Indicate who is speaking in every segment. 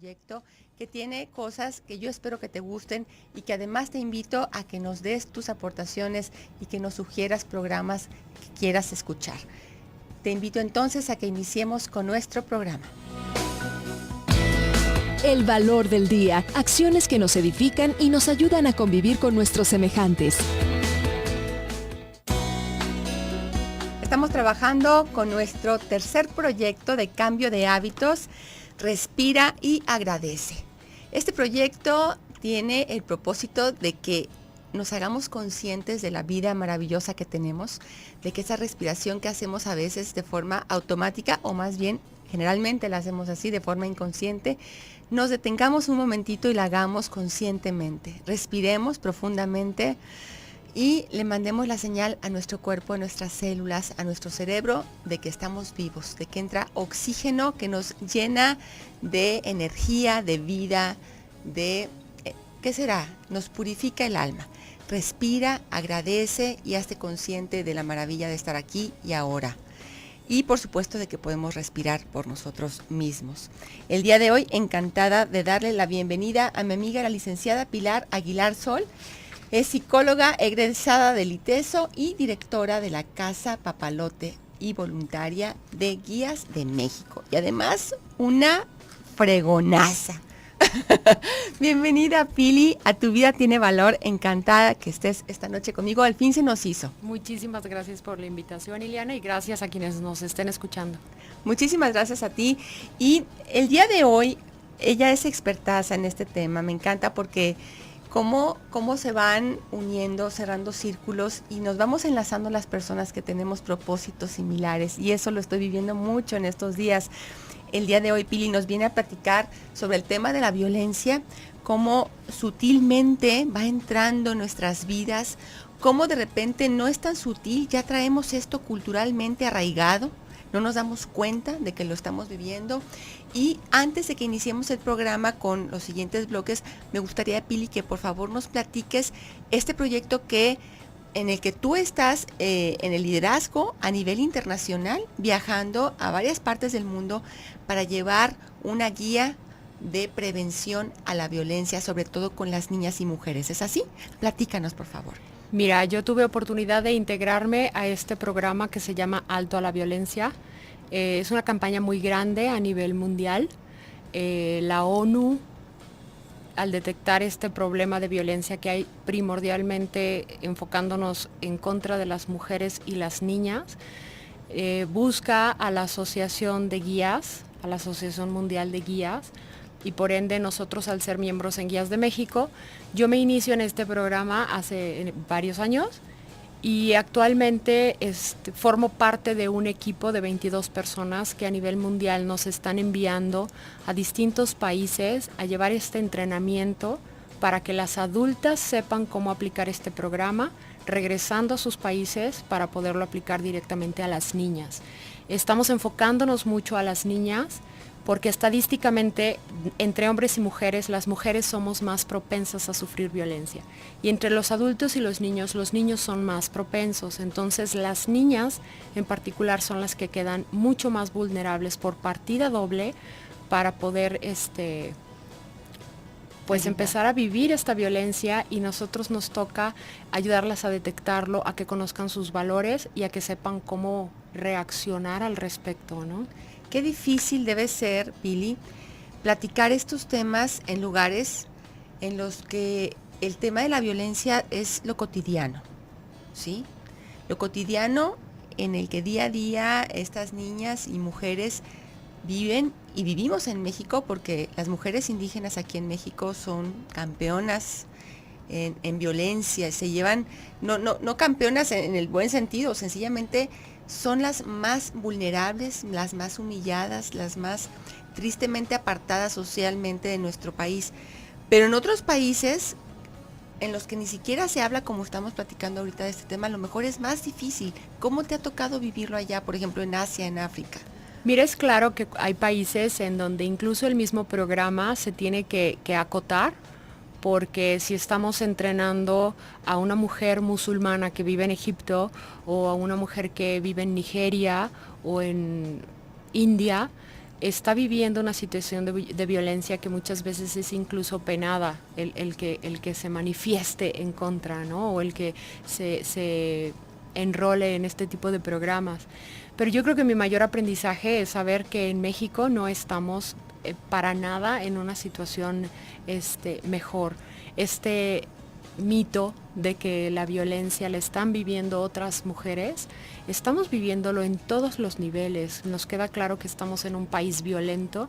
Speaker 1: proyecto que tiene cosas que yo espero que te gusten y que además te invito a que nos des tus aportaciones y que nos sugieras programas que quieras escuchar. Te invito entonces a que iniciemos con nuestro programa.
Speaker 2: El valor del día, acciones que nos edifican y nos ayudan a convivir con nuestros semejantes.
Speaker 1: Estamos trabajando con nuestro tercer proyecto de cambio de hábitos, Respira y Agradece. Este proyecto tiene el propósito de que nos hagamos conscientes de la vida maravillosa que tenemos, de que esa respiración que hacemos a veces de forma automática, o más bien generalmente la hacemos así de forma inconsciente, nos detengamos un momentito y la hagamos conscientemente. Respiremos profundamente y le mandemos la señal a nuestro cuerpo, a nuestras células, a nuestro cerebro, de que estamos vivos, de que entra oxígeno que nos llena de energía, de vida, de, ¿qué será? Nos purifica el alma. Respira, agradece y hazte consciente de la maravilla de estar aquí y ahora. Y por supuesto de que podemos respirar por nosotros mismos. El día de hoy, encantada de darle la bienvenida a mi amiga la licenciada Pilar Aguilar Sol. Es psicóloga egresada del ITESO y directora de la Casa Papalote y voluntaria de Guías de México. Y además, una fregonaza. Bienvenida, Pili, a Tu Vida Tiene Valor. Encantada que estés esta noche conmigo. Al fin se nos hizo.
Speaker 3: Muchísimas gracias por la invitación, Ileana, y gracias a quienes nos estén escuchando.
Speaker 1: Muchísimas gracias a ti. Y el día de hoy, ella es expertaza en este tema. Me encanta porque cómo se van uniendo, cerrando círculos y nos vamos enlazando las personas que tenemos propósitos similares. Y eso lo estoy viviendo mucho en estos días. El día de hoy, Pili nos viene a platicar sobre el tema de la violencia, cómo sutilmente va entrando en nuestras vidas, cómo de repente no es tan sutil, ya traemos esto culturalmente arraigado, no nos damos cuenta de que lo estamos viviendo. Y antes de que iniciemos el programa con los siguientes bloques, me gustaría, Pili, que por favor nos platiques este proyecto en el que tú estás en el liderazgo a nivel internacional, viajando a varias partes del mundo para llevar una guía de prevención a la violencia, sobre todo con las niñas y mujeres. ¿Es así? Platícanos, por favor.
Speaker 3: Mira, yo tuve oportunidad de integrarme a este programa que se llama Alto a la Violencia. Es una campaña muy grande a nivel mundial. La ONU, al detectar este problema de violencia que hay primordialmente enfocándonos en contra de las mujeres y las niñas, busca a la Asociación de Guías, a la Asociación Mundial de Guías, y por ende nosotros, al ser miembros en Guías de México, yo me inicio en este programa hace varios años y actualmente formo parte de un equipo de 22 personas que a nivel mundial nos están enviando a distintos países a llevar este entrenamiento para que las adultas sepan cómo aplicar este programa, regresando a sus países para poderlo aplicar directamente a las niñas. Estamos enfocándonos mucho a las niñas porque estadísticamente entre hombres y mujeres, las mujeres somos más propensas a sufrir violencia. Y entre los adultos y los niños son más propensos. Entonces las niñas en particular son las que quedan mucho más vulnerables por partida doble para poder empezar a vivir esta violencia, y nosotros nos toca ayudarlas a detectarlo, a que conozcan sus valores y a que sepan cómo reaccionar al respecto, ¿no?
Speaker 1: Qué difícil debe ser, Pili, platicar estos temas en lugares en los que el tema de la violencia es lo cotidiano, ¿sí? Lo cotidiano en el que día a día estas niñas y mujeres viven y vivimos en México, porque las mujeres indígenas aquí en México son campeonas en violencia, se llevan, no campeonas en el buen sentido, sencillamente son las más vulnerables, las más humilladas, las más tristemente apartadas socialmente de nuestro país. Pero en otros países en los que ni siquiera se habla como estamos platicando ahorita de este tema, a lo mejor es más difícil. ¿Cómo te ha tocado vivirlo allá, por ejemplo, en Asia, en África?
Speaker 3: Mira, es claro que hay países en donde incluso el mismo programa se tiene que acotar, porque si estamos entrenando a una mujer musulmana que vive en Egipto o a una mujer que vive en Nigeria o en India, está viviendo una situación de violencia que muchas veces es incluso penada el que se manifieste en contra, ¿no? O el que se enrole en este tipo de programas. Pero yo creo que mi mayor aprendizaje es saber que en México no estamos para nada en una situación mejor. Este mito de que la violencia la están viviendo otras mujeres, estamos viviéndolo en todos los niveles. Nos queda claro que estamos en un país violento,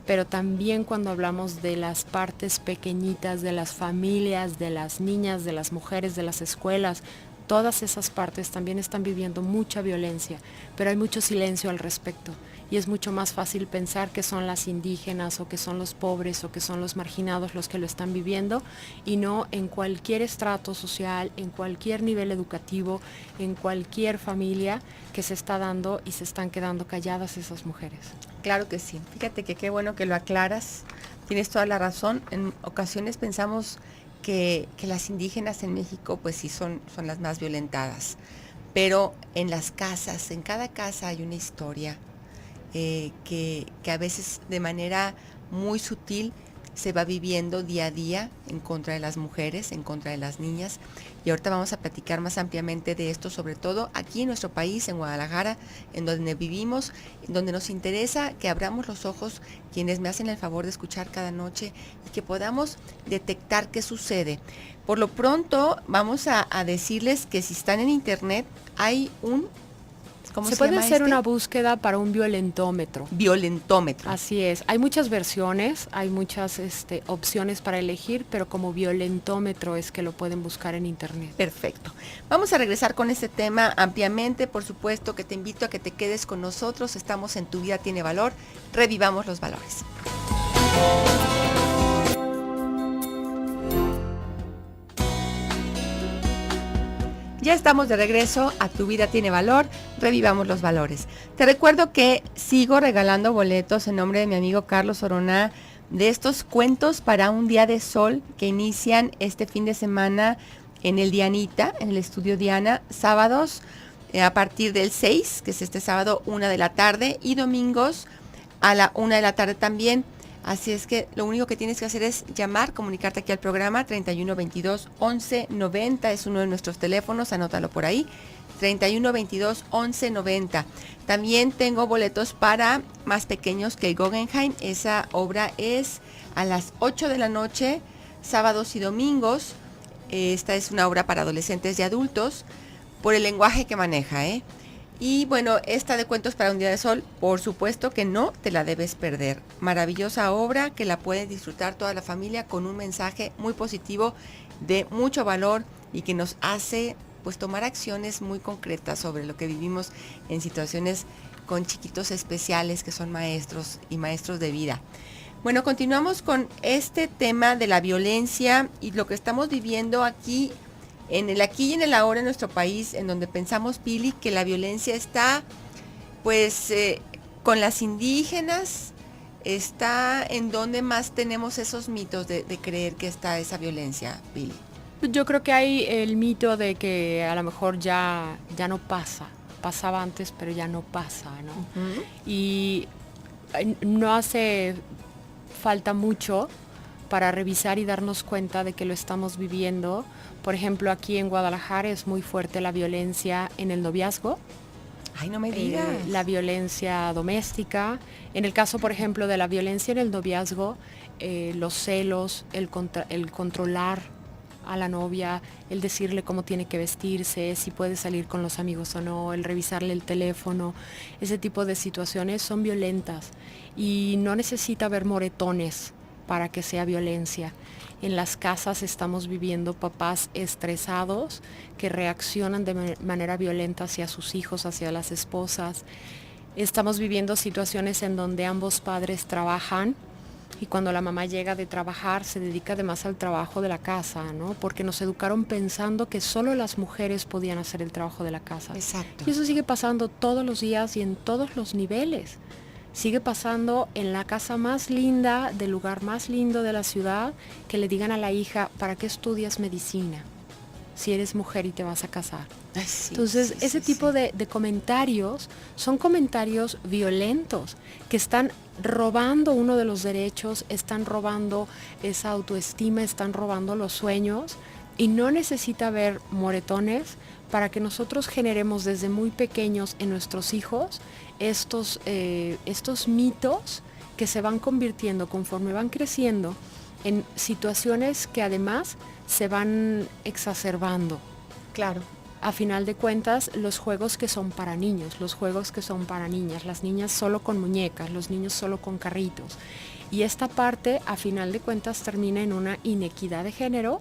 Speaker 3: pero también cuando hablamos de las partes pequeñitas, de las familias, de las niñas, de las mujeres, de las escuelas, todas esas partes también están viviendo mucha violencia, pero hay mucho silencio al respecto. Y es mucho más fácil pensar que son las indígenas o que son los pobres o que son los marginados los que lo están viviendo, y no en cualquier estrato social, en cualquier nivel educativo, en cualquier familia que se está dando y se están quedando calladas esas mujeres.
Speaker 1: Claro que sí. Fíjate que qué bueno que lo aclaras. Tienes toda la razón. En ocasiones pensamos que las indígenas en México pues sí son las más violentadas, pero en las casas, en cada casa hay una historia que a veces de manera muy sutil se va viviendo día a día en contra de las mujeres, en contra de las niñas. Y ahorita vamos a platicar más ampliamente de esto, sobre todo aquí en nuestro país, en Guadalajara, en donde vivimos, en donde nos interesa que abramos los ojos quienes me hacen el favor de escuchar cada noche y que podamos detectar qué sucede. Por lo pronto vamos a decirles que si están en internet hay un...
Speaker 3: Se puede hacer una búsqueda para un violentómetro.
Speaker 1: Violentómetro.
Speaker 3: Así es. Hay muchas versiones, hay muchas opciones para elegir, pero como violentómetro es que lo pueden buscar en internet.
Speaker 1: Perfecto. Vamos a regresar con este tema ampliamente. Por supuesto que te invito a que te quedes con nosotros. Estamos en Tu Vida Tiene Valor. Revivamos los valores. Ya estamos de regreso a Tu Vida Tiene Valor, revivamos los valores. Te recuerdo que sigo regalando boletos en nombre de mi amigo Carlos Oroná de estos cuentos para un día de sol que inician este fin de semana en el Dianita, en el estudio Diana, sábados a partir del 6, que es este sábado 1 de la tarde, y domingos a la 1 de la tarde también. Así es que lo único que tienes que hacer es llamar, comunicarte aquí al programa 31 22 11 90, es uno de nuestros teléfonos, anótalo por ahí, 31 22 11 90. También tengo boletos para Más Pequeños que el Guggenheim. Esa obra es a las 8 de la noche, sábados y domingos. Esta es una obra para adolescentes y adultos, por el lenguaje que maneja, Y bueno, esta de Cuentos para un Día de Sol, por supuesto que no te la debes perder. Maravillosa obra que la puede disfrutar toda la familia con un mensaje muy positivo, de mucho valor, y que nos hace pues tomar acciones muy concretas sobre lo que vivimos en situaciones con chiquitos especiales que son maestros y maestros de vida. Bueno, continuamos con este tema de la violencia y lo que estamos viviendo aquí en el aquí y en el ahora en nuestro país, en donde pensamos, Pili, que la violencia está, pues, con las indígenas, está en donde más tenemos esos mitos de creer que está esa violencia, Pili.
Speaker 3: Yo creo que hay el mito de que a lo mejor ya no pasa, pasaba antes, pero ya no pasa, ¿no? Uh-huh. Y no hace falta mucho para revisar y darnos cuenta de que lo estamos viviendo. Por ejemplo, aquí en Guadalajara es muy fuerte la violencia en el noviazgo.
Speaker 1: Ay, no me digas.
Speaker 3: La violencia doméstica. En el caso, por ejemplo, de la violencia en el noviazgo, los celos, el controlar a la novia, el decirle cómo tiene que vestirse, si puede salir con los amigos o no, el revisarle el teléfono, ese tipo de situaciones son violentas y no necesita haber moretones para que sea violencia. En las casas estamos viviendo papás estresados que reaccionan de manera violenta hacia sus hijos, hacia las esposas. Estamos viviendo situaciones en donde ambos padres trabajan y cuando la mamá llega de trabajar se dedica además al trabajo de la casa, ¿no? Porque nos educaron pensando que solo las mujeres podían hacer el trabajo de la casa.
Speaker 1: Exacto.
Speaker 3: Y eso sigue pasando todos los días y en todos los niveles. Sigue pasando en la casa más linda, del lugar más lindo de la ciudad, que le digan a la hija, ¿para qué estudias medicina? si eres mujer y te vas a casar?
Speaker 1: Ay, sí,
Speaker 3: Entonces,
Speaker 1: sí,
Speaker 3: ese
Speaker 1: sí,
Speaker 3: tipo
Speaker 1: sí.
Speaker 3: de comentarios son comentarios violentos que están robando uno de los derechos, están robando esa autoestima, están robando los sueños, y no necesita haber moretones para que nosotros generemos desde muy pequeños en nuestros hijos estos mitos que se van convirtiendo conforme van creciendo en situaciones que además se van exacerbando.
Speaker 1: Claro.
Speaker 3: A final de cuentas, los juegos que son para niños, los juegos que son para niñas, las niñas solo con muñecas, los niños solo con carritos. Y esta parte, a final de cuentas, termina en una inequidad de género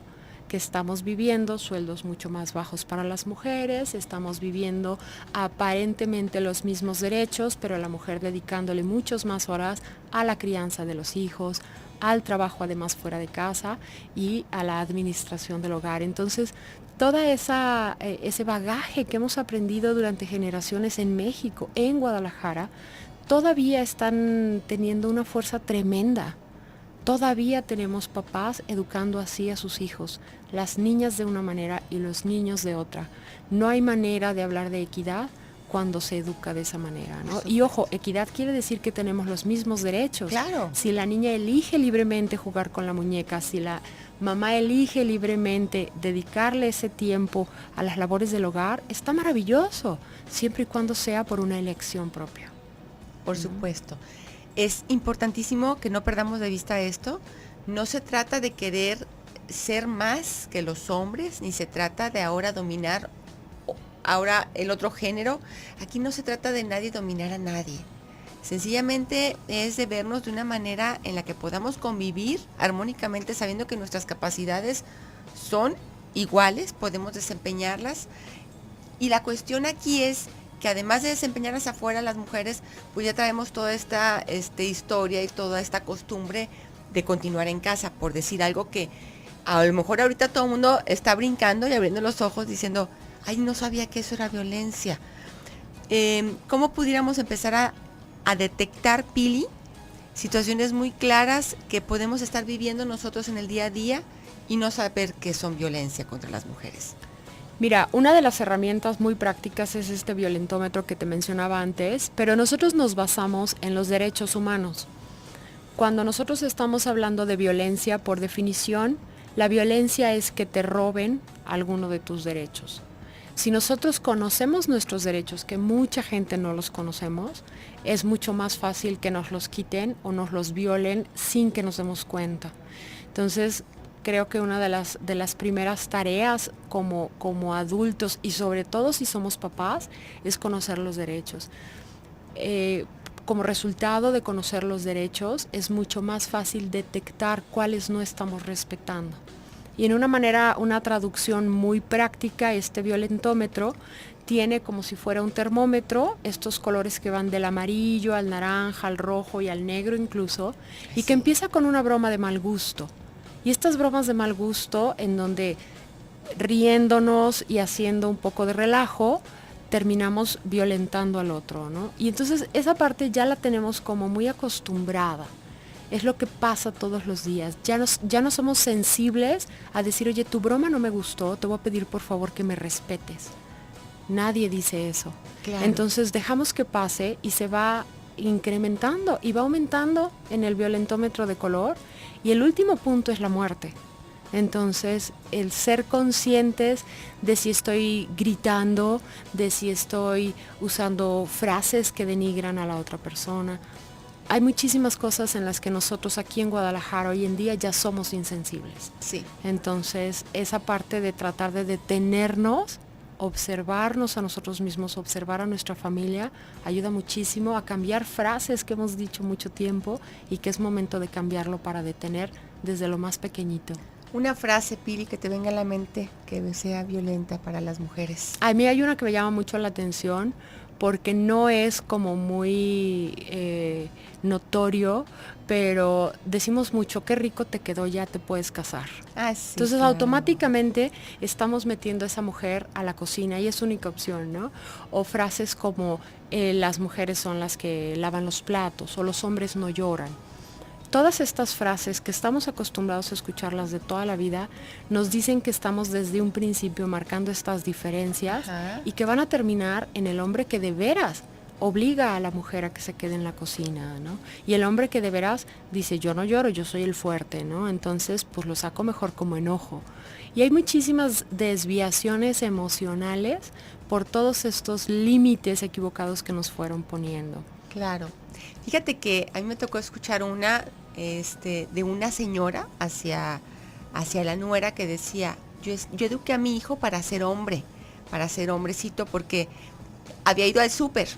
Speaker 3: que estamos viviendo, sueldos mucho más bajos para las mujeres, estamos viviendo aparentemente los mismos derechos, pero la mujer dedicándole muchas más horas a la crianza de los hijos, al trabajo además fuera de casa y a la administración del hogar. Entonces, toda ese bagaje que hemos aprendido durante generaciones en México, en Guadalajara, todavía están teniendo una fuerza tremenda. Todavía tenemos papás educando así a sus hijos, las niñas de una manera y los niños de otra. No hay manera de hablar de equidad cuando se educa de esa manera, ¿no? Y ojo, equidad quiere decir que tenemos los mismos derechos.
Speaker 1: Claro.
Speaker 3: Si la niña elige libremente jugar con la muñeca, si la mamá elige libremente dedicarle ese tiempo a las labores del hogar, está maravilloso, siempre y cuando sea por una elección propia.
Speaker 1: Por supuesto. Es importantísimo que no perdamos de vista esto. No se trata de querer ser más que los hombres, ni se trata de ahora dominar ahora el otro género. Aquí no se trata de nadie dominar a nadie. Sencillamente es de vernos de una manera en la que podamos convivir armónicamente, sabiendo que nuestras capacidades son iguales, podemos desempeñarlas. Y la cuestión aquí es que además de desempeñarlas afuera, las mujeres, pues ya traemos toda esta historia y toda esta costumbre de continuar en casa, por decir algo que a lo mejor ahorita todo el mundo está brincando y abriendo los ojos diciendo, ay, no sabía que eso era violencia. ¿Cómo pudiéramos empezar a detectar, Pili, situaciones muy claras que podemos estar viviendo nosotros en el día a día y no saber que son violencia contra las mujeres?
Speaker 3: Mira, una de las herramientas muy prácticas es este violentómetro que te mencionaba antes, pero nosotros nos basamos en los derechos humanos. Cuando nosotros estamos hablando de violencia, por definición, la violencia es que te roben alguno de tus derechos. Si nosotros conocemos nuestros derechos, que mucha gente no los conocemos, es mucho más fácil que nos los quiten o nos los violen sin que nos demos cuenta. Entonces, creo que una de las primeras tareas como adultos y sobre todo si somos papás es conocer los derechos. Como resultado de conocer los derechos es mucho más fácil detectar cuáles no estamos respetando. Y en una traducción muy práctica, este violentómetro tiene como si fuera un termómetro, estos colores que van del amarillo al naranja, al rojo y al negro incluso, y que empieza con una broma de mal gusto. Y estas bromas de mal gusto, en donde riéndonos y haciendo un poco de relajo, terminamos violentando al otro, ¿no? Y entonces esa parte ya la tenemos como muy acostumbrada. Es lo que pasa todos los días. Ya no somos sensibles a decir, oye, tu broma no me gustó, te voy a pedir por favor que me respetes. Nadie dice eso.
Speaker 1: Claro.
Speaker 3: Entonces dejamos que pase y se va incrementando y va aumentando en el violentómetro de color. Y el último punto es la muerte. Entonces, el ser conscientes de si estoy gritando, de si estoy usando frases que denigran a la otra persona. Hay muchísimas cosas en las que nosotros aquí en Guadalajara hoy en día ya somos insensibles.
Speaker 1: Sí.
Speaker 3: Entonces, esa parte de tratar de detenernos, observarnos a nosotros mismos, observar a nuestra familia, ayuda muchísimo a cambiar frases que hemos dicho mucho tiempo y que es momento de cambiarlo para detener desde lo más pequeñito.
Speaker 1: Una frase, Pili, que te venga a la mente que sea violenta para las mujeres.
Speaker 3: A mí hay una que me llama mucho la atención porque no es como muy notorio, pero decimos mucho, qué rico te quedó, ya te puedes casar.
Speaker 1: Ah, sí,
Speaker 3: Entonces
Speaker 1: claro.
Speaker 3: automáticamente estamos metiendo a esa mujer a la cocina y es única opción, ¿no? O frases como las mujeres son las que lavan los platos o los hombres no lloran. todas estas frases que estamos acostumbrados a escucharlas de toda la vida, nos dicen que estamos desde un principio marcando estas diferencias. Ajá. Y que van a terminar en el hombre que de veras obliga a la mujer a que se quede en la cocina, ¿no? Y el hombre que de veras dice, yo no lloro, yo soy el fuerte, ¿no? Entonces, pues lo saco mejor como enojo. Y hay muchísimas desviaciones emocionales por todos estos límites equivocados que nos fueron poniendo.
Speaker 1: Claro. Fíjate que a mí me tocó escuchar una de una señora hacia la nuera que decía, yo eduqué a mi hijo para ser hombre, para ser hombrecito, porque había ido al súper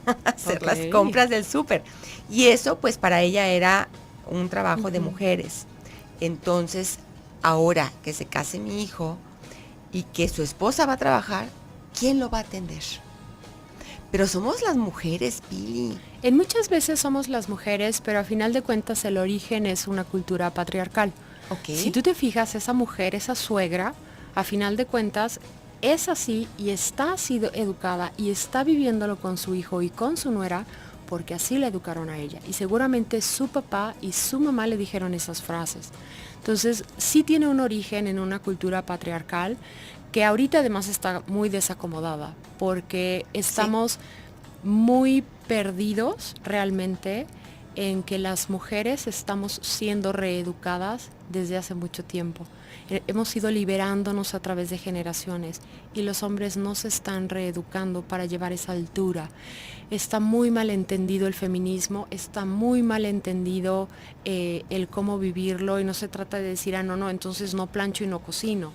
Speaker 1: a hacer las compras del súper. Y eso pues para ella era un trabajo de mujeres. Entonces, ahora que se case mi hijo y que su esposa va a trabajar, ¿quién lo va a atender? Pero somos las mujeres, Pili.
Speaker 3: En muchas veces somos las mujeres, pero a final de cuentas el origen es una cultura patriarcal.
Speaker 1: Okay.
Speaker 3: Si tú te fijas, esa mujer, esa suegra, a final de cuentas es así y está sido educada y está viviéndolo con su hijo y con su nuera porque así la educaron a ella. Y seguramente su papá y su mamá le dijeron esas frases. Entonces, sí tiene un origen en una cultura patriarcal que ahorita además está muy desacomodada, porque estamos muy perdidos realmente en que las mujeres estamos siendo reeducadas desde hace mucho tiempo. Hemos ido liberándonos a través de generaciones y los hombres no se están reeducando para llevar esa altura. Está muy mal entendido el feminismo, está muy mal entendido el cómo vivirlo y no se trata de decir, no, entonces no plancho y no cocino.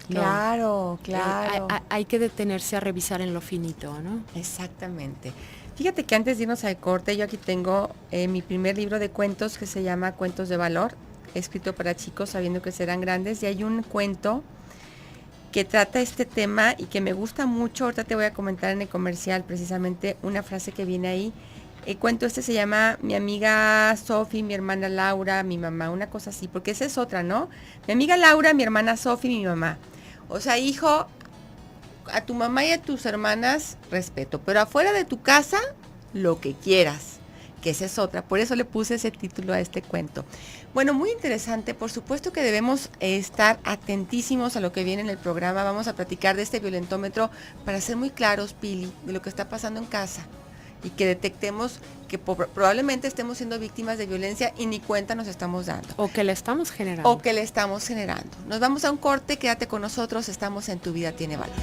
Speaker 1: Claro, claro.
Speaker 3: Hay que detenerse a revisar en lo finito, ¿no?
Speaker 1: Exactamente. Fíjate que antes de irnos al corte, yo aquí tengo mi primer libro de cuentos que se llama Cuentos de Valor, escrito para chicos sabiendo que serán grandes, y hay un cuento que trata este tema y que me gusta mucho. Ahorita te voy a comentar en el comercial precisamente una frase que viene ahí. El cuento se llama Mi amiga Sofi, mi hermana Laura, mi mamá, una cosa así, porque esa es otra, ¿no? Mi amiga Laura, mi hermana Sofi, mi mamá. O sea, hijo, a tu mamá y a tus hermanas respeto, pero afuera de tu casa, lo que quieras, que esa es otra. Por eso le puse ese título a este cuento. Bueno, muy interesante. Por supuesto que debemos estar atentísimos a lo que viene en el programa. Vamos a platicar de este violentómetro para ser muy claros, Pili, de lo que está pasando en casa y que detectemos que probablemente estemos siendo víctimas de violencia y ni cuenta nos estamos dando.
Speaker 3: O que la estamos generando.
Speaker 1: Nos vamos a un corte, quédate con nosotros, estamos en Tu Vida Tiene Valor.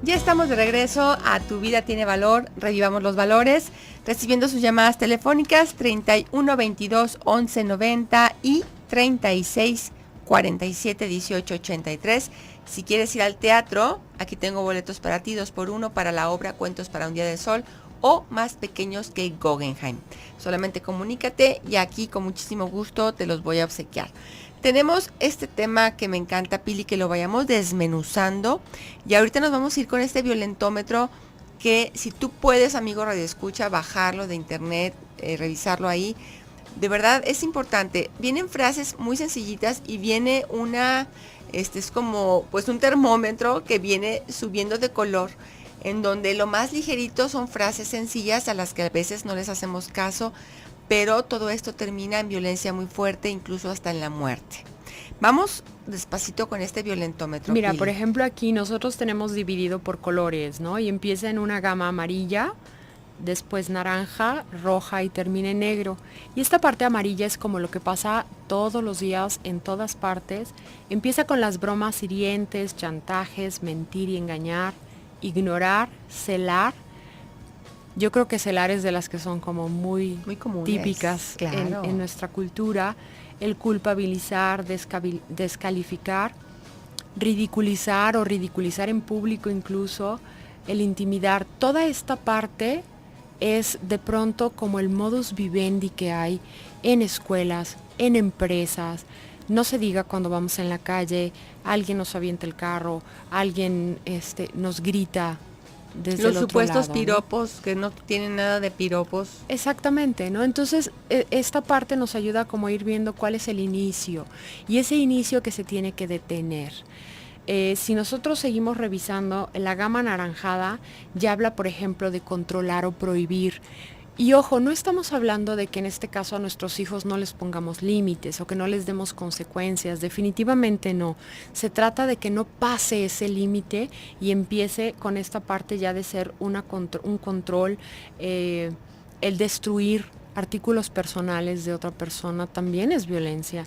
Speaker 1: Ya estamos de regreso a Tu Vida Tiene Valor, revivamos los valores, recibiendo sus llamadas telefónicas 31 22 11 90 y 36 47 18 83. Si quieres ir al teatro, aquí tengo boletos para ti, 2x1 para la obra Cuentos para un Día de Sol o Más Pequeños que Guggenheim. Solamente comunícate y aquí con muchísimo gusto te los voy a obsequiar. Tenemos este tema que me encanta, Pili, que lo vayamos desmenuzando y ahorita nos vamos a ir con este violentómetro que si tú puedes, amigo radioescucha, bajarlo de internet, revisarlo ahí. De verdad es importante. Vienen frases muy sencillitas y viene es como pues un termómetro que viene subiendo de color, en donde lo más ligerito son frases sencillas a las que a veces no les hacemos caso, pero todo esto termina en violencia muy fuerte, incluso hasta en la muerte. Vamos despacito con este violentómetro.
Speaker 3: Mira,
Speaker 1: Pili.
Speaker 3: Por ejemplo, aquí nosotros tenemos dividido por colores, ¿no? Y empieza en una gama amarilla, después naranja, roja y termina en negro. Y esta parte amarilla es como lo que pasa todos los días en todas partes. Empieza con las bromas hirientes, chantajes, mentir y engañar, ignorar, celar. Yo creo que celar es de las que son como muy comunes, típicas, claro, en nuestra cultura. El culpabilizar, descalificar, ridiculizar o ridiculizar en público incluso, el intimidar. Toda esta parte es de pronto como el modus vivendi que hay en escuelas, en empresas. No se diga cuando vamos en la calle, alguien nos avienta el carro, alguien nos grita desde el otro lado. Los supuestos
Speaker 1: piropos, ¿no? Que no tienen nada de piropos.
Speaker 3: Exactamente, ¿no? Entonces, esta parte nos ayuda como a ir viendo cuál es el inicio y ese inicio que se tiene que detener. Si nosotros seguimos revisando, la gama anaranjada ya habla, por ejemplo, de controlar o prohibir. Y ojo, no estamos hablando de que en este caso a nuestros hijos no les pongamos límites o que no les demos consecuencias, definitivamente no. Se trata de que no pase ese límite y empiece con esta parte ya de ser un control, el destruir artículos personales de otra persona también es violencia.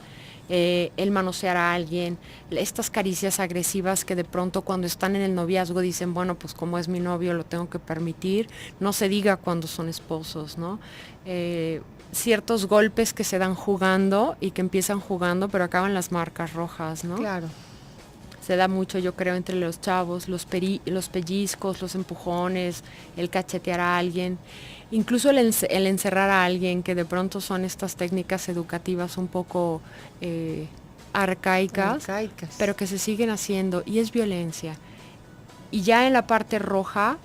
Speaker 3: El manosear a alguien, estas caricias agresivas que de pronto cuando están en el noviazgo dicen, bueno, pues como es mi novio lo tengo que permitir, no se diga cuando son esposos, ¿no? Ciertos golpes que se dan jugando y que empiezan jugando pero acaban las marcas rojas, ¿no?
Speaker 1: Claro.
Speaker 3: Se da mucho, yo creo, entre los chavos, los pellizcos, los empujones, el cachetear a alguien, incluso el encerrar a alguien, que de pronto son estas técnicas educativas un poco arcaicas, pero que se siguen haciendo y es violencia. Y ya en la parte roja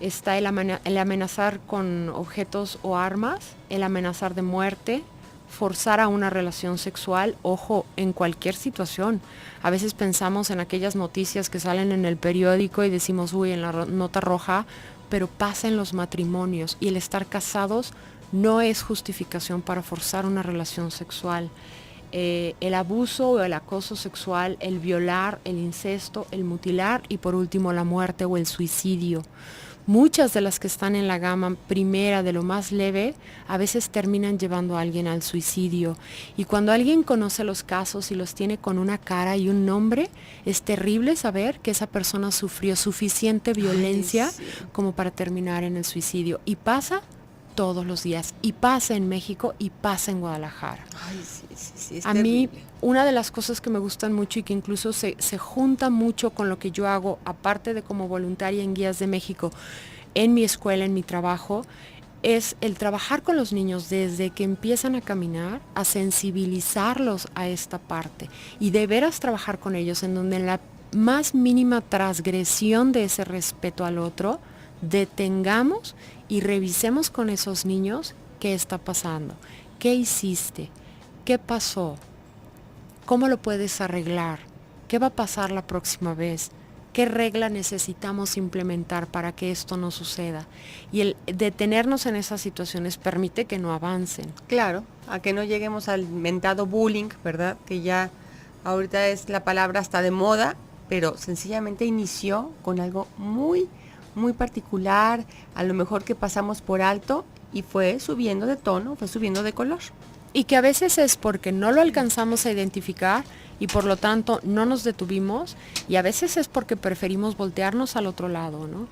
Speaker 3: está el amenazar con objetos o armas, el amenazar de muerte, forzar a una relación sexual, ojo, en cualquier situación. A veces pensamos en aquellas noticias que salen en el periódico y decimos, uy, en la nota roja, pero pasa en los matrimonios y el estar casados no es justificación para forzar una relación sexual. El abuso o el acoso sexual, el violar, el incesto, el mutilar y por último la muerte o el suicidio. Muchas de las que están en la gama primera de lo más leve a veces terminan llevando a alguien al suicidio. Y cuando alguien conoce los casos y los tiene con una cara y un nombre, es terrible saber que esa persona sufrió suficiente violencia como para terminar en el suicidio. Y pasa todos los días. Y pasa en México y pasa en Guadalajara.
Speaker 1: Es
Speaker 3: a
Speaker 1: terrible.
Speaker 3: mí, una de las cosas que me gustan mucho y que incluso se junta mucho con lo que yo hago, aparte de como voluntaria en Guías de México, en mi escuela, en mi trabajo, es el trabajar con los niños desde que empiezan a caminar, a sensibilizarlos a esta parte y de veras trabajar con ellos en donde en la más mínima transgresión de ese respeto al otro, detengamos y revisemos con esos niños qué está pasando, qué hiciste, qué pasó, cómo lo puedes arreglar, qué va a pasar la próxima vez, qué regla necesitamos implementar para que esto no suceda. Y el detenernos en esas situaciones permite que no avancen.
Speaker 1: Claro, a que no lleguemos al mentado bullying, ¿verdad? Que ya ahorita es la palabra hasta de moda, pero sencillamente inició con algo muy particular, a lo mejor que pasamos por alto y fue subiendo de tono, fue subiendo de color.
Speaker 3: Y que a veces es porque no lo alcanzamos a identificar y por lo tanto no nos detuvimos y a veces es porque preferimos voltearnos al otro lado, ¿no?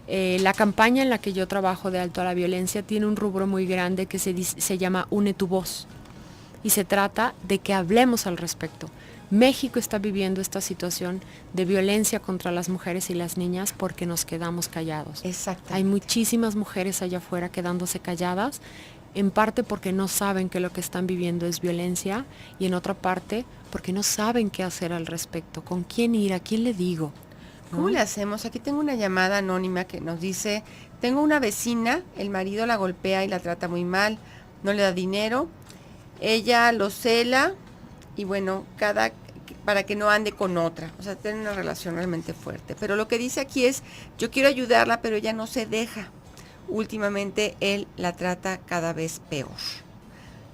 Speaker 3: La campaña en la que yo trabajo de Alto a la Violencia tiene un rubro muy grande que se llama Une tu voz y se trata de que hablemos al respecto. México está viviendo esta situación de violencia contra las mujeres y las niñas porque nos quedamos callados.
Speaker 1: Exacto.
Speaker 3: Hay muchísimas mujeres allá afuera quedándose calladas, en parte porque no saben que lo que están viviendo es violencia y en otra parte porque no saben qué hacer al respecto, con quién ir, a quién le digo. ¿No?
Speaker 1: ¿Cómo le hacemos? Aquí tengo una llamada anónima que nos dice, tengo una vecina, el marido la golpea y la trata muy mal, no le da dinero, ella lo cela y bueno, para que no ande con otra, o sea, tiene una relación realmente fuerte. Pero lo que dice aquí es, yo quiero ayudarla, pero ella no se deja. Últimamente él la trata cada vez peor.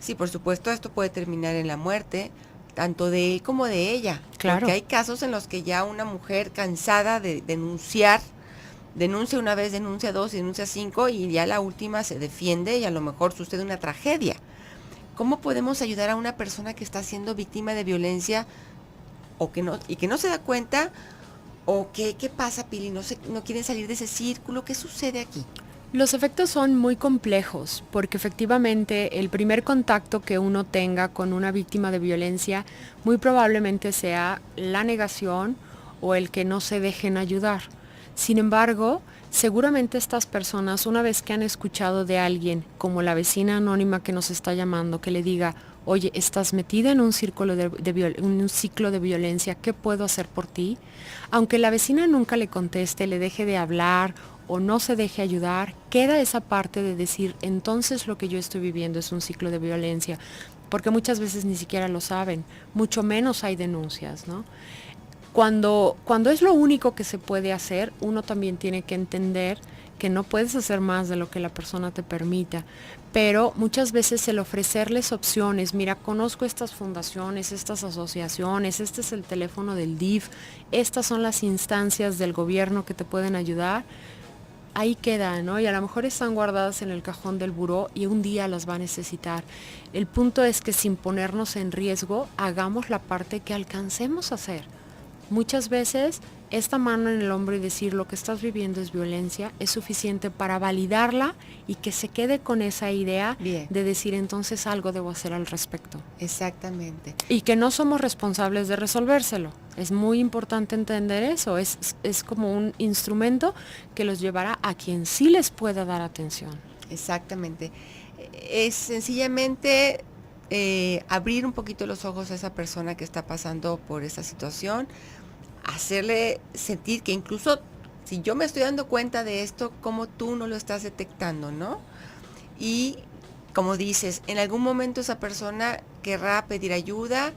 Speaker 1: Sí, por supuesto, esto puede terminar en la muerte, tanto de él como de ella.
Speaker 3: Claro.
Speaker 1: Porque hay casos en los que ya una mujer cansada de denunciar, denuncia una vez, denuncia dos, denuncia 5 y ya la última se defiende y a lo mejor sucede una tragedia. ¿Cómo podemos ayudar a una persona que está siendo víctima de violencia o que no se da cuenta? ¿O qué pasa, Pili? No quieren salir de ese círculo. ¿Qué sucede aquí?
Speaker 3: Los efectos son muy complejos porque efectivamente el primer contacto que uno tenga con una víctima de violencia muy probablemente sea la negación o el que no se dejen ayudar. Sin embargo, seguramente estas personas, una vez que han escuchado de alguien, como la vecina anónima que nos está llamando, que le diga, oye, estás metida en un ciclo de violencia, ¿qué puedo hacer por ti? Aunque la vecina nunca le conteste, le deje de hablar o no se deje ayudar, queda esa parte de decir, entonces lo que yo estoy viviendo es un ciclo de violencia, porque muchas veces ni siquiera lo saben, mucho menos hay denuncias, ¿no? Cuando es lo único que se puede hacer, uno también tiene que entender que no puedes hacer más de lo que la persona te permita. Pero muchas veces el ofrecerles opciones, mira, conozco estas fundaciones, estas asociaciones, este es el teléfono del DIF, estas son las instancias del gobierno que te pueden ayudar, ahí queda, ¿no? Y a lo mejor están guardadas en el cajón del buró y un día las va a necesitar. El punto es que sin ponernos en riesgo, hagamos la parte que alcancemos a hacer. Muchas veces esta mano en el hombro y decir lo que estás viviendo es violencia es suficiente para validarla y que se quede con esa idea
Speaker 1: Bien.
Speaker 3: de decir entonces algo debo hacer al respecto.
Speaker 1: Exactamente.
Speaker 3: Y que no somos responsables de resolvérselo. Es muy importante entender eso. Es como un instrumento que los llevará a quien sí les pueda dar atención.
Speaker 1: Exactamente. Es sencillamente abrir un poquito los ojos a esa persona que está pasando por esta situación, hacerle sentir que incluso si yo me estoy dando cuenta de esto, como tú no lo estás detectando, ¿no? Y como dices, en algún momento esa persona querrá pedir ayuda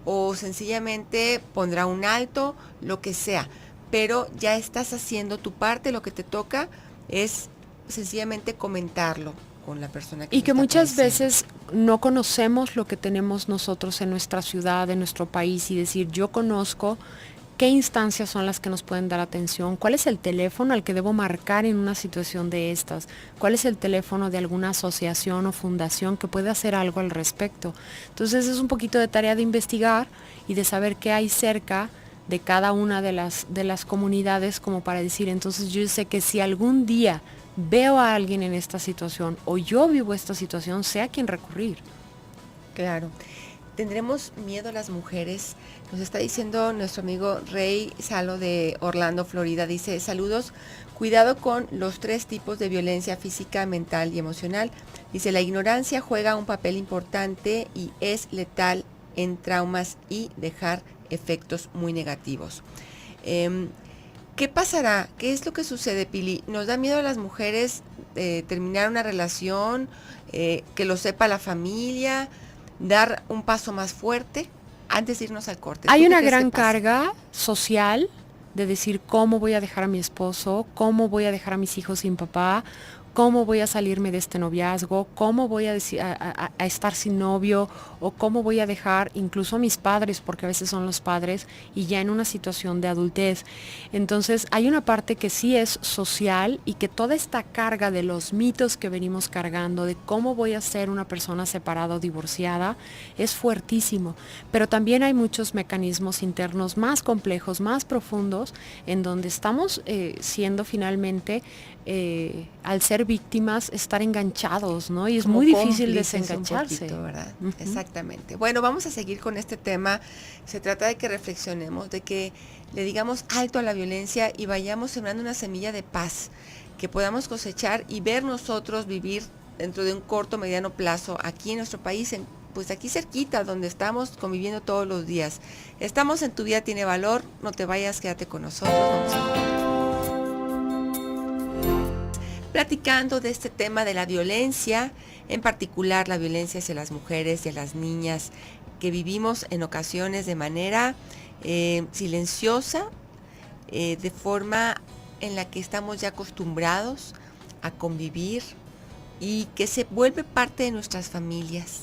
Speaker 1: o sencillamente pondrá un alto, lo que sea, pero ya estás haciendo tu parte, lo que te toca es sencillamente comentarlo con la persona que
Speaker 3: y que
Speaker 1: está
Speaker 3: muchas
Speaker 1: padeciendo.
Speaker 3: veces no conocemos lo que tenemos nosotros en nuestra ciudad, en nuestro país, y decir yo conozco qué instancias son las que nos pueden dar atención, cuál es el teléfono al que debo marcar en una situación de estas, cuál es el teléfono de alguna asociación o fundación que puede hacer algo al respecto. Entonces es un poquito de tarea de investigar y de saber qué hay cerca de cada una de las comunidades, como para decir, entonces yo sé que si algún día veo a alguien en esta situación o yo vivo esta situación, sé a quién recurrir.
Speaker 1: Claro. ¿Tendremos miedo las mujeres? Nos está diciendo nuestro amigo Rey Salo de Orlando, Florida. Dice, saludos, cuidado con los 3 tipos de violencia física, mental y emocional. Dice, la ignorancia juega un papel importante y es letal en traumas y dejar efectos muy negativos. ¿Qué pasará? ¿Qué es lo que sucede, Pili? ¿Nos da miedo a las mujeres terminar una relación, que lo sepa la familia, dar un paso más fuerte antes de irnos al corte?
Speaker 3: Hay una gran carga social de decir cómo voy a dejar a mi esposo, cómo voy a dejar a mis hijos sin papá, cómo voy a salirme de este noviazgo, cómo voy a estar sin novio, o cómo voy a dejar incluso a mis padres, porque a veces son los padres y ya en una situación de adultez. Entonces hay una parte que sí es social y que toda esta carga de los mitos que venimos cargando, de cómo voy a ser una persona separada o divorciada, es fuertísimo. Pero también hay muchos mecanismos internos más complejos, más profundos, en donde estamos siendo finalmente, al ser víctimas, estar enganchados, ¿no? Y es
Speaker 1: como
Speaker 3: muy difícil
Speaker 1: desengancharse,
Speaker 3: desengancharse.
Speaker 1: ¿verdad? Uh-huh. Exactamente. Bueno, vamos a seguir con este tema. Se trata de que reflexionemos, de que le digamos alto a la violencia y vayamos sembrando una semilla de paz que podamos cosechar y ver nosotros vivir dentro de un corto, mediano plazo aquí en nuestro país, pues aquí cerquita, donde estamos conviviendo todos los días. Estamos en Tu Vida Tiene Valor. No te vayas, quédate con nosotros. Vamos a platicando de este tema de la violencia, en particular la violencia hacia las mujeres y a las niñas, que vivimos en ocasiones de manera silenciosa, de forma en la que estamos ya acostumbrados a convivir y que se vuelve parte de nuestras familias,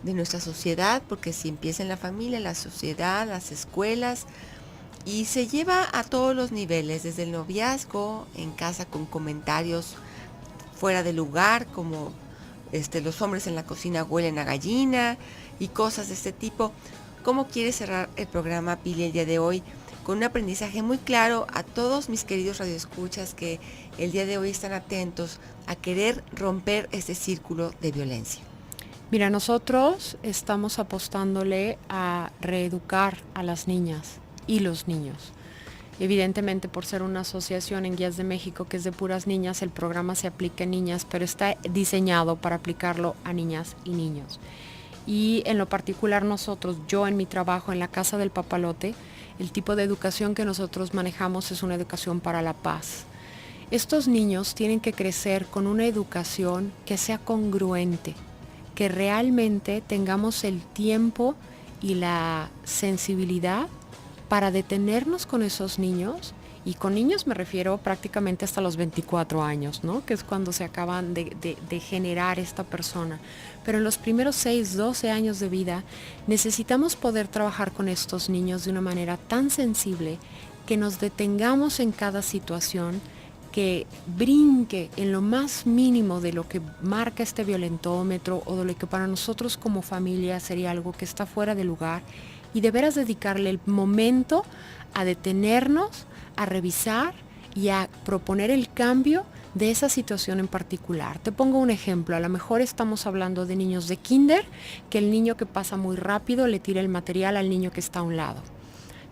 Speaker 1: de nuestra sociedad, porque si empieza en la familia, la sociedad, las escuelas, y se lleva a todos los niveles, desde el noviazgo, en casa con comentarios fuera de lugar, como los hombres en la cocina huelen a gallina y cosas de este tipo. ¿Cómo quieres cerrar el programa, Pili, el día de hoy? Con un aprendizaje muy claro a todos mis queridos radioescuchas que el día de hoy están atentos a querer romper este círculo de violencia.
Speaker 3: Mira, nosotros estamos apostándole a reeducar a las niñas y los niños. Evidentemente, por ser una asociación en Guías de México que es de puras niñas, el programa se aplica en niñas, pero está diseñado para aplicarlo a niñas y niños. Y en lo particular nosotros, yo en mi trabajo en la Casa del Papalote, el tipo de educación que nosotros manejamos es una educación para la paz. Estos niños tienen que crecer con una educación que sea congruente, que realmente tengamos el tiempo y la sensibilidad para detenernos con esos niños. Y con niños me refiero prácticamente hasta los 24 años, ¿no? Que es cuando se acaban de generar esta persona. Pero en los primeros 6, 12 años de vida necesitamos poder trabajar con estos niños de una manera tan sensible que nos detengamos en cada situación, que brinque en lo más mínimo de lo que marca este violentómetro o de lo que para nosotros como familia sería algo que está fuera de lugar, y de veras dedicarle el momento a detenernos, a revisar y a proponer el cambio de esa situación en particular. Te pongo un ejemplo, a lo mejor estamos hablando de niños de kinder, que el niño que pasa muy rápido le tira el material al niño que está a un lado.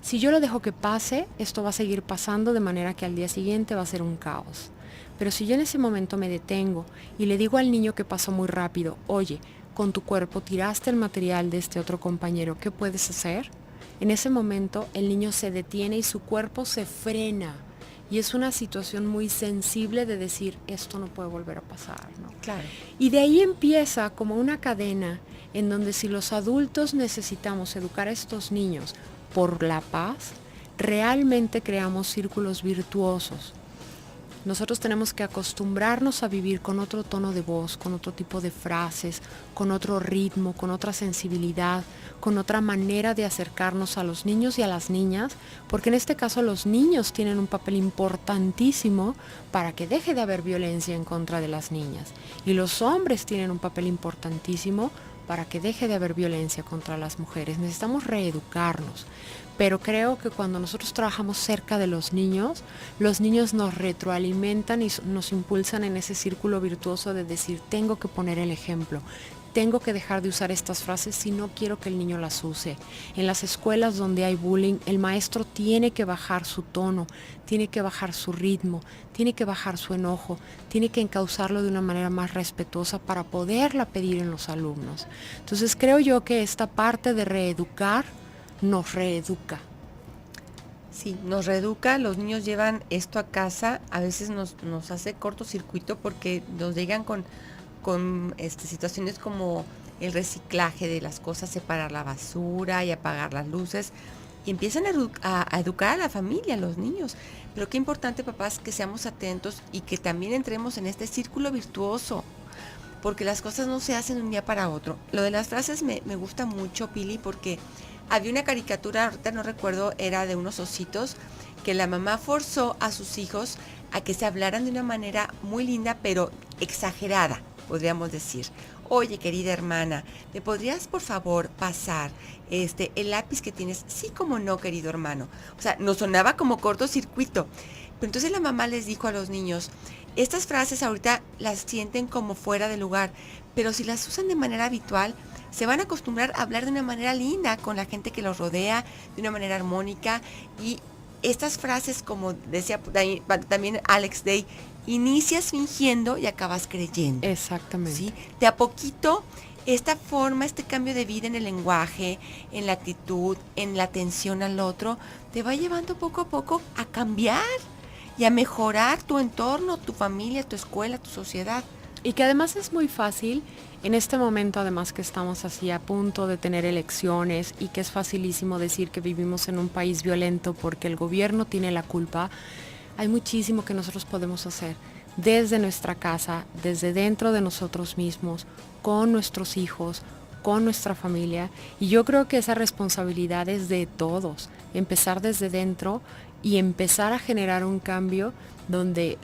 Speaker 3: Si yo lo dejo que pase, esto va a seguir pasando de manera que al día siguiente va a ser un caos. Pero si yo en ese momento me detengo y le digo al niño que pasó muy rápido, oye, con tu cuerpo tiraste el material de este otro compañero, ¿qué puedes hacer? En ese momento el niño se detiene y su cuerpo se frena. Y es una situación muy sensible de decir, esto no puede volver a pasar, ¿no?
Speaker 1: Claro.
Speaker 3: Y de ahí empieza como una cadena en donde si los adultos necesitamos educar a estos niños por la paz, realmente creamos círculos virtuosos. Nosotros tenemos que acostumbrarnos a vivir con otro tono de voz, con otro tipo de frases, con otro ritmo, con otra sensibilidad, con otra manera de acercarnos a los niños y a las niñas, porque en este caso los niños tienen un papel importantísimo para que deje de haber violencia en contra de las niñas. Y los hombres tienen un papel importantísimo para que deje de haber violencia contra las mujeres. Necesitamos reeducarnos. Pero creo que cuando nosotros trabajamos cerca de los niños nos retroalimentan y nos impulsan en ese círculo virtuoso de decir, tengo que poner el ejemplo, tengo que dejar de usar estas frases si no quiero que el niño las use. En las escuelas donde hay bullying, el maestro tiene que bajar su tono, tiene que bajar su ritmo, tiene que bajar su enojo, tiene que encauzarlo de una manera más respetuosa para poderla pedir en los alumnos. Entonces creo yo que esta parte de reeducar nos reeduca.
Speaker 1: Sí, nos reeduca, los niños llevan esto a casa, a veces nos hace cortocircuito porque nos llegan con situaciones como el reciclaje de las cosas, separar la basura y apagar las luces, y empiezan a educar a la familia, a los niños. Pero qué importante, papás, que seamos atentos y que también entremos en este círculo virtuoso, porque las cosas no se hacen de un día para otro. Lo de las frases me gusta mucho, Pili, porque había una caricatura, ahorita no recuerdo, era de unos ositos, que la mamá forzó a sus hijos a que se hablaran de una manera muy linda, pero exagerada, podríamos decir. Oye, querida hermana, ¿me podrías por favor pasar el lápiz que tienes? Sí, como no, querido hermano. O sea, nos sonaba como cortocircuito. Pero entonces la mamá les dijo a los niños, estas frases ahorita las sienten como fuera de lugar, pero si las usan de manera habitual, se van a acostumbrar a hablar de una manera linda con la gente que los rodea, de una manera armónica. Y estas frases, como decía también Alex Day, inicias fingiendo y acabas creyendo.
Speaker 3: Exactamente.
Speaker 1: ¿Sí? De a poquito, esta forma, este cambio de vida en el lenguaje, en la actitud, en la atención al otro, te va llevando poco a poco a cambiar y a mejorar tu entorno, tu familia, tu escuela, tu sociedad.
Speaker 3: Y que además es muy fácil, en este momento además que estamos así a punto de tener elecciones y que es facilísimo decir que vivimos en un país violento porque el gobierno tiene la culpa, hay muchísimo que nosotros podemos hacer desde nuestra casa, desde dentro de nosotros mismos, con nuestros hijos, con nuestra familia. Y yo creo que esa responsabilidad es de todos, empezar desde dentro y empezar a generar un cambio donde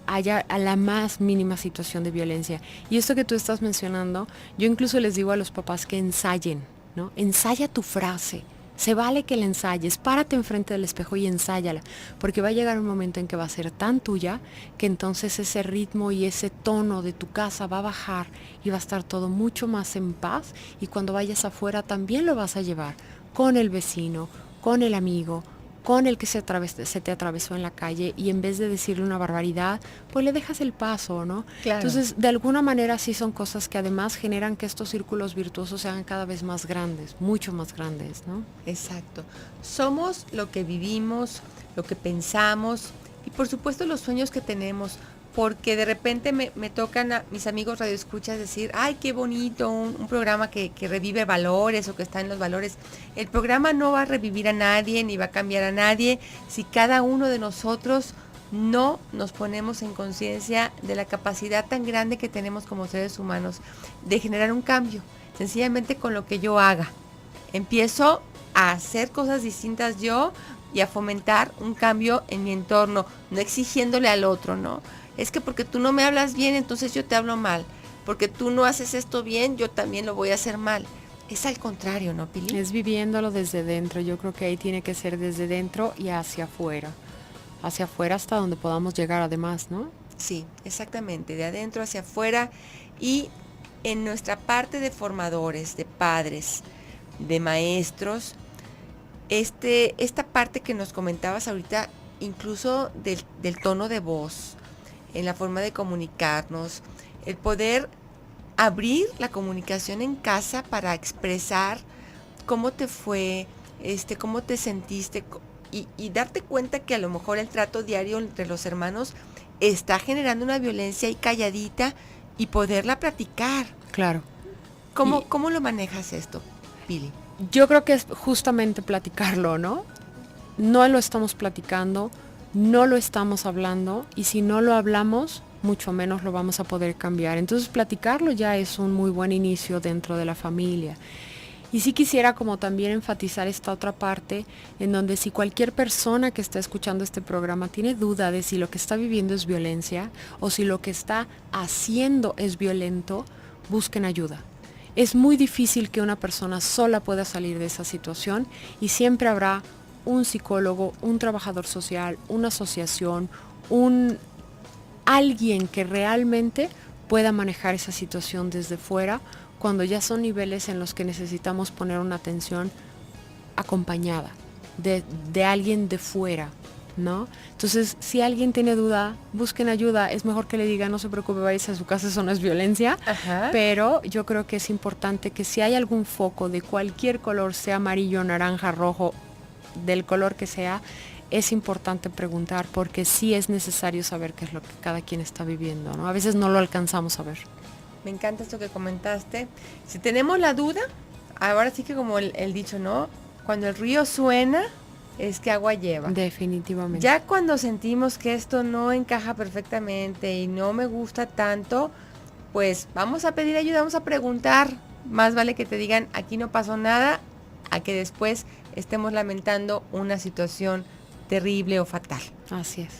Speaker 3: haya a la más mínima situación de violencia. Y esto que tú estás mencionando, yo incluso les digo a los papás que ensayen, ¿no? Ensaya tu frase. Se vale que la ensayes, párate enfrente del espejo y ensáyala, porque va a llegar un momento en que va a ser tan tuya que entonces ese ritmo y ese tono de tu casa va a bajar y va a estar todo mucho más en paz, y cuando vayas afuera también lo vas a llevar con el vecino, con el amigo, con el que se te atravesó en la calle, y en vez de decirle una barbaridad, pues le dejas el paso, ¿no?
Speaker 1: Claro.
Speaker 3: Entonces, de alguna manera sí son cosas que además generan que estos círculos virtuosos sean cada vez más grandes, mucho más grandes, ¿no?
Speaker 1: Exacto. Somos lo que vivimos, lo que pensamos y por supuesto los sueños que tenemos. porque de repente me tocan a mis amigos radioescuchas decir, ay, qué bonito, un programa que revive valores o que está en los valores. El programa no va a revivir a nadie, ni va a cambiar a nadie, si cada uno de nosotros no nos ponemos en conciencia de la capacidad tan grande que tenemos como seres humanos de generar un cambio, sencillamente con lo que yo haga. Empiezo a hacer cosas distintas yo y a fomentar un cambio en mi entorno, no exigiéndole al otro, ¿no? Es que porque tú no me hablas bien, entonces yo te hablo mal. Porque tú no haces esto bien, yo también lo voy a hacer mal. Es al contrario, ¿no, Pili?
Speaker 3: Es viviéndolo desde dentro. Yo creo que ahí tiene que ser desde dentro y hacia afuera. Hacia afuera hasta donde podamos llegar además, ¿no?
Speaker 1: Sí, exactamente. De adentro hacia afuera. Y en nuestra parte de formadores, de padres, de maestros, esta parte que nos comentabas ahorita, incluso del tono de voz, en la forma de comunicarnos, el poder abrir la comunicación en casa para expresar cómo te fue, cómo te sentiste y darte cuenta que a lo mejor el trato diario entre los hermanos está generando una violencia ahí calladita y poderla platicar.
Speaker 3: Claro.
Speaker 1: ¿Cómo lo manejas esto, Pili?
Speaker 3: Yo creo que es justamente platicarlo, ¿no? No lo estamos platicando, no lo estamos hablando y si no lo hablamos, mucho menos lo vamos a poder cambiar. Entonces platicarlo ya es un muy buen inicio dentro de la familia. Y sí quisiera como también enfatizar esta otra parte en donde si cualquier persona que está escuchando este programa tiene duda de si lo que está viviendo es violencia o si lo que está haciendo es violento, busquen ayuda. Es muy difícil que una persona sola pueda salir de esa situación y siempre habrá un psicólogo, un trabajador social, una asociación, alguien que realmente pueda manejar esa situación desde fuera cuando ya son niveles en los que necesitamos poner una atención acompañada de alguien de fuera, ¿no? Entonces, si alguien tiene duda, busquen ayuda. Es mejor que le digan, no se preocupe, váyase a su casa, eso no es violencia.
Speaker 1: Ajá.
Speaker 3: Pero yo creo que es importante que si hay algún foco de cualquier color, sea amarillo, naranja, rojo, del color que sea, es importante preguntar porque sí es necesario saber qué es lo que cada quien está viviendo, ¿no? A veces no lo alcanzamos a ver.
Speaker 1: Me encanta esto que comentaste. Si tenemos la duda, ahora sí que como el dicho, ¿no? Cuando el río suena, es que agua lleva.
Speaker 3: Definitivamente.
Speaker 1: Ya cuando sentimos que esto no encaja perfectamente y no me gusta tanto, pues vamos a pedir ayuda, vamos a preguntar. Más vale que te digan, aquí no pasó nada, a que después estemos lamentando una situación terrible o fatal.
Speaker 3: Así es.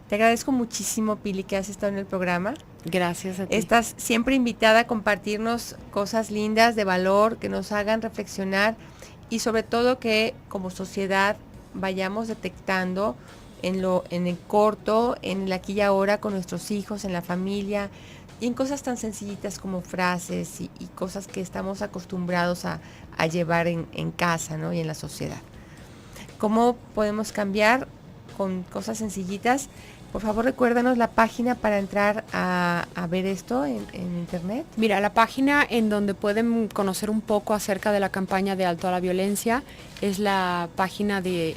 Speaker 1: Te agradezco muchísimo, Pili, que has estado en el programa.
Speaker 3: Gracias a ti.
Speaker 1: Estás siempre invitada a compartirnos cosas lindas de valor que nos hagan reflexionar y sobre todo que como sociedad vayamos detectando en el corto, en el aquí y ahora con nuestros hijos, en la familia y en cosas tan sencillitas como frases y cosas que estamos acostumbrados a llevar en casa, ¿no? Y en la sociedad. ¿Cómo podemos cambiar con cosas sencillitas? Por favor, recuérdanos la página para entrar a ver esto en internet.
Speaker 3: Mira, la página en donde pueden conocer un poco acerca de la campaña de Alto a la Violencia es la página de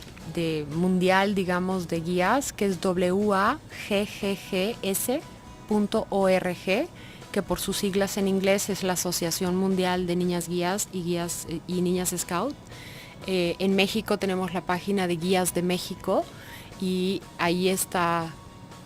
Speaker 3: mundial, digamos, de guías, que es waggs.org, que por sus siglas en inglés es la Asociación Mundial de Niñas Guías y Niñas Scout. En México tenemos la página de Guías de México y ahí está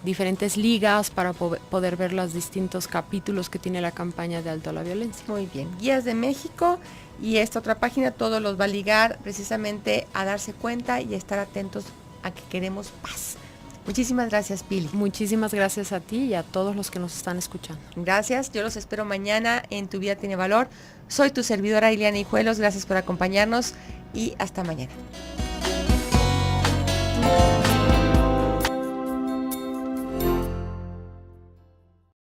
Speaker 3: diferentes ligas para poder ver los distintos capítulos que tiene la campaña de Alto a la Violencia.
Speaker 1: Muy bien, Guías de México y esta otra página todos los va a ligar precisamente a darse cuenta y a estar atentos a que queremos paz. Muchísimas gracias, Pili.
Speaker 3: Muchísimas gracias a ti y a todos los que nos están escuchando.
Speaker 1: Gracias, yo los espero mañana en Tu Vida Tiene Valor. Soy tu servidora Ileana Hijuelos, gracias por acompañarnos y hasta mañana.